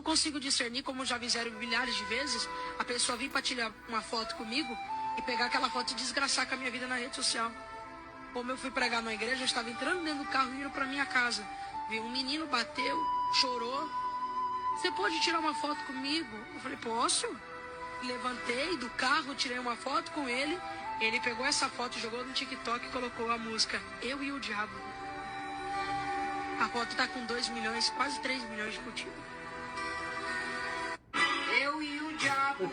Não consigo discernir, como já fizeram milhares de vezes, a pessoa vir para tirar uma foto comigo e pegar aquela foto e desgraçar com a minha vida na rede social. Como eu fui pregar na igreja, eu estava entrando dentro do carro e indo para minha casa. Vi um menino, bateu, chorou. Você pode tirar uma foto comigo? Eu falei, posso? Levantei do carro, tirei uma foto com ele. Ele pegou essa foto, jogou no TikTok e colocou a música Eu e o Diabo. A foto tá com 2 milhões, quase 3 milhões de curtidas. Eu e o Diabo.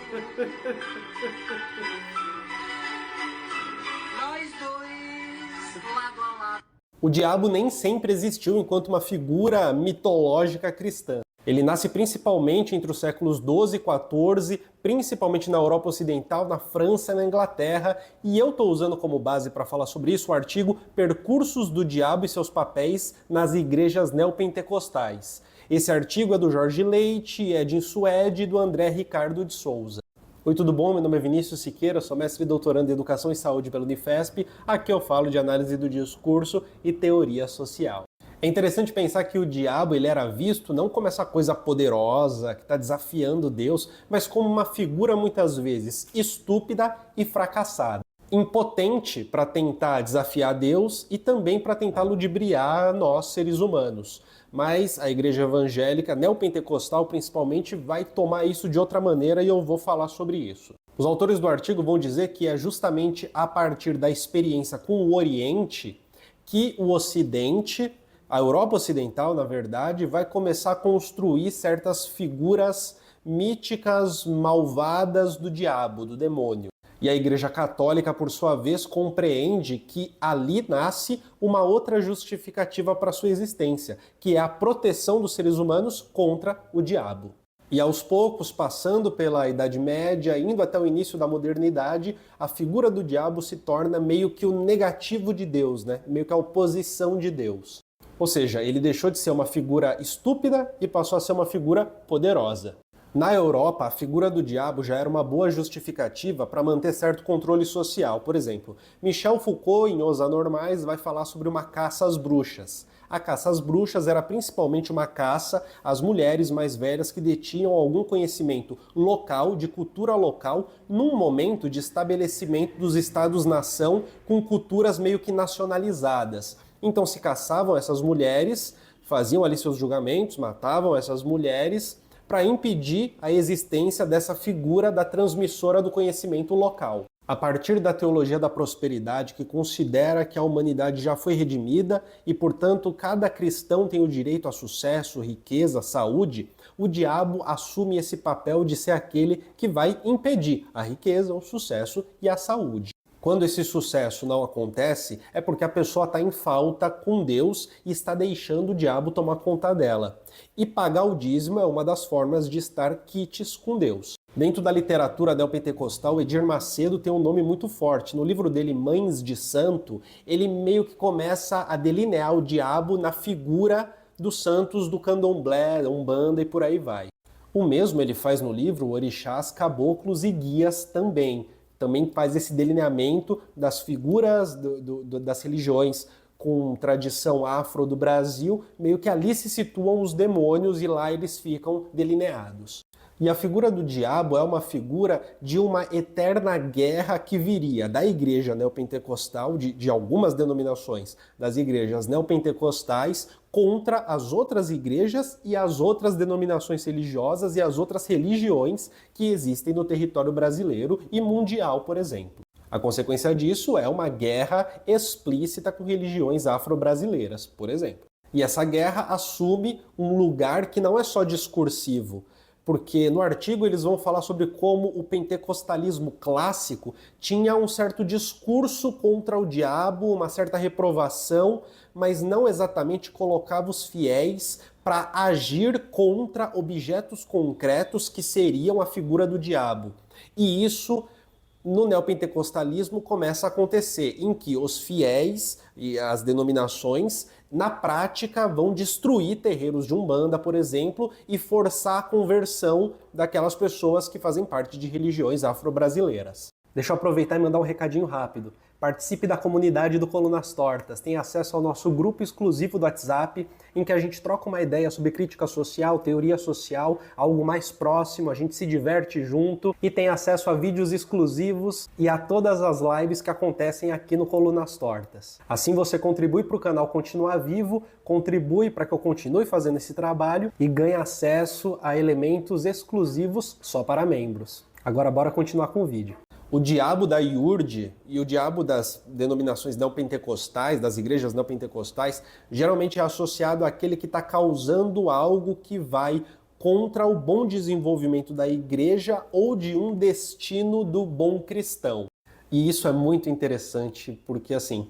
Nós dois, lado a lado. O diabo nem sempre existiu enquanto uma figura mitológica cristã. Ele nasce principalmente entre os séculos 12 e 14, principalmente na Europa Ocidental, na França e na Inglaterra, e eu estou usando como base para falar sobre isso o artigo Percursos do Diabo e seus papéis nas igrejas neopentecostais. Esse artigo é do Jorge Leite, é de Suede e do André Ricardo de Souza. Oi, tudo bom? Meu nome é Vinícius Siqueira, sou mestre e doutorando em Educação e Saúde pela Unifesp. Aqui eu falo de análise do discurso e teoria social. É interessante pensar que o diabo ele era visto não como essa coisa poderosa que está desafiando Deus, mas como uma figura muitas vezes estúpida e fracassada. Impotente para tentar desafiar Deus e também para tentar ludibriar nós, seres humanos. Mas a igreja evangélica, neopentecostal principalmente, vai tomar isso de outra maneira e eu vou falar sobre isso. Os autores do artigo vão dizer que é justamente a partir da experiência com o Oriente que o Ocidente, a Europa Ocidental, na verdade, vai começar a construir certas figuras míticas, malvadas do diabo, do demônio. E a Igreja Católica, por sua vez, compreende que ali nasce uma outra justificativa para sua existência, que é a proteção dos seres humanos contra o diabo. E aos poucos, passando pela Idade Média, indo até o início da modernidade, a figura do diabo se torna meio que o negativo de Deus, né? Meio que a oposição de Deus. Ou seja, ele deixou de ser uma figura estúpida e passou a ser uma figura poderosa. Na Europa, a figura do diabo já era uma boa justificativa para manter certo controle social. Por exemplo, Michel Foucault, em Os Anormais, vai falar sobre uma caça às bruxas. A caça às bruxas era principalmente uma caça às mulheres mais velhas que detinham algum conhecimento local, de cultura local, num momento de estabelecimento dos estados-nação com culturas meio que nacionalizadas. Então se caçavam essas mulheres, faziam ali seus julgamentos, matavam essas mulheres para impedir a existência dessa figura da transmissora do conhecimento local. A partir da teologia da prosperidade, que considera que a humanidade já foi redimida e, portanto, cada cristão tem o direito a sucesso, riqueza, saúde, o diabo assume esse papel de ser aquele que vai impedir a riqueza, o sucesso e a saúde. Quando esse sucesso não acontece, é porque a pessoa está em falta com Deus e está deixando o diabo tomar conta dela. E pagar o dízimo é uma das formas de estar quites com Deus. Dentro da literatura neopentecostal, Edir Macedo tem um nome muito forte. No livro dele, Mães de Santo, ele meio que começa a delinear o diabo na figura dos santos do candomblé, da umbanda e por aí vai. O mesmo ele faz no livro Orixás, Caboclos e Guias também. Também faz esse delineamento das figuras das religiões com tradição afro do Brasil, meio que ali se situam os demônios e lá eles ficam delineados. E a figura do diabo é uma figura de uma eterna guerra que viria da igreja neopentecostal, de algumas denominações das igrejas neopentecostais, contra as outras igrejas e as outras denominações religiosas e as outras religiões que existem no território brasileiro e mundial, por exemplo. A consequência disso é uma guerra explícita com religiões afro-brasileiras, por exemplo. E essa guerra assume um lugar que não é só discursivo, porque no artigo eles vão falar sobre como o pentecostalismo clássico tinha um certo discurso contra o diabo, uma certa reprovação, mas não exatamente colocava os fiéis para agir contra objetos concretos que seriam a figura do diabo. E isso no neopentecostalismo começa a acontecer, em que os fiéis e as denominações, na prática, vão destruir terreiros de Umbanda, por exemplo, e forçar a conversão daquelas pessoas que fazem parte de religiões afro-brasileiras. Deixa eu aproveitar e mandar um recadinho rápido. Participe da comunidade do Colunas Tortas, tenha acesso ao nosso grupo exclusivo do WhatsApp, em que a gente troca uma ideia sobre crítica social, teoria social, algo mais próximo, a gente se diverte junto e tem acesso a vídeos exclusivos e a todas as lives que acontecem aqui no Colunas Tortas. Assim você contribui para o canal continuar vivo, contribui para que eu continue fazendo esse trabalho e ganhe acesso a elementos exclusivos só para membros. Agora bora continuar com o vídeo. O diabo da IURD e o diabo das denominações neopentecostais, das igrejas neopentecostais, geralmente é associado àquele que está causando algo que vai contra o bom desenvolvimento da igreja ou de um destino do bom cristão. E isso é muito interessante porque, assim,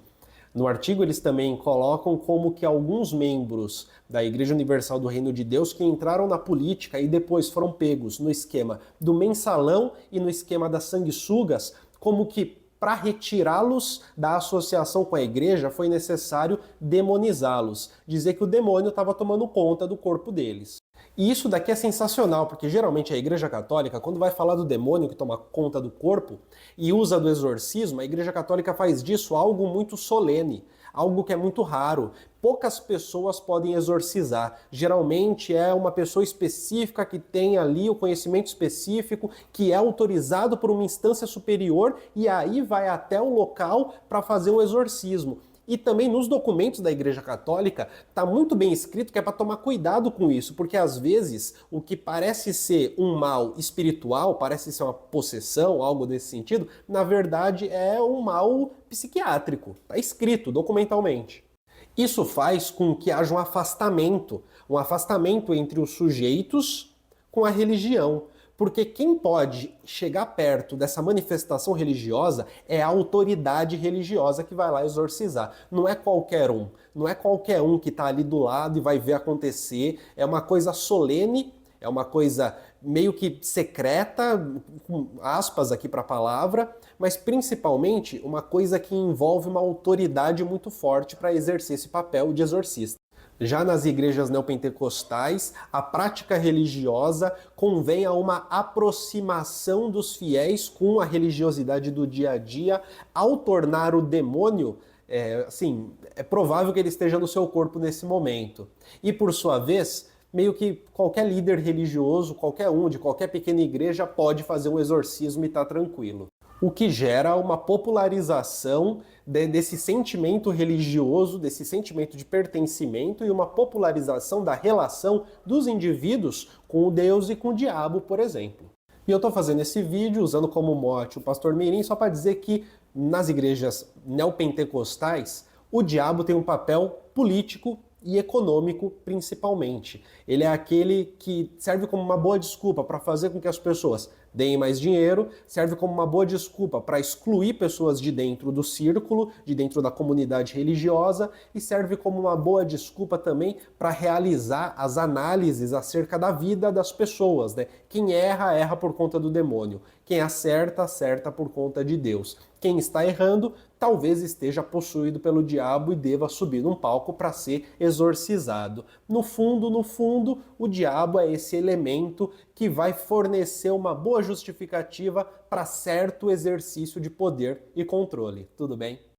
no artigo eles também colocam como que alguns membros da Igreja Universal do Reino de Deus que entraram na política e depois foram pegos no esquema do mensalão e no esquema das sanguessugas, como que para retirá-los da associação com a igreja foi necessário demonizá-los, dizer que o demônio estava tomando conta do corpo deles. E isso daqui é sensacional, porque geralmente a Igreja Católica, quando vai falar do demônio que toma conta do corpo e usa do exorcismo, a Igreja Católica faz disso algo muito solene, algo que é muito raro. Poucas pessoas podem exorcizar. Geralmente é uma pessoa específica que tem ali o conhecimento específico, que é autorizado por uma instância superior e aí vai até o local para fazer um exorcismo. E também nos documentos da Igreja Católica está muito bem escrito que é para tomar cuidado com isso, porque às vezes o que parece ser um mal espiritual, parece ser uma possessão, algo desse sentido, na verdade é um mal psiquiátrico. Está escrito documentalmente. Isso faz com que haja um afastamento entre os sujeitos com a religião. Porque quem pode chegar perto dessa manifestação religiosa é a autoridade religiosa que vai lá exorcizar. Não é qualquer um. Não é qualquer um que está ali do lado e vai ver acontecer. É uma coisa solene, é uma coisa meio que secreta, com aspas aqui para a palavra, mas principalmente uma coisa que envolve uma autoridade muito forte para exercer esse papel de exorcista. Já nas igrejas neopentecostais, a prática religiosa convém a uma aproximação dos fiéis com a religiosidade do dia a dia, ao tornar o demônio, é provável que ele esteja no seu corpo nesse momento. E por sua vez, meio que qualquer líder religioso, qualquer um de qualquer pequena igreja pode fazer um exorcismo e estar tranquilo. O que gera uma popularização desse sentimento religioso, desse sentimento de pertencimento e uma popularização da relação dos indivíduos com o Deus e com o diabo, por exemplo. E eu estou fazendo esse vídeo usando como mote o pastor Mirim só para dizer que nas igrejas neopentecostais o diabo tem um papel político e econômico principalmente. Ele é aquele que serve como uma boa desculpa para fazer com que as pessoas deem mais dinheiro, serve como uma boa desculpa para excluir pessoas de dentro do círculo, de dentro da comunidade religiosa, e serve como uma boa desculpa também para realizar as análises acerca da vida das pessoas, né? Quem erra, erra por conta do demônio. Quem acerta, acerta por conta de Deus. Quem está errando, talvez esteja possuído pelo diabo e deva subir num palco para ser exorcizado. No fundo, o diabo é esse elemento que vai fornecer uma boa justificativa para certo exercício de poder e controle. Tudo bem?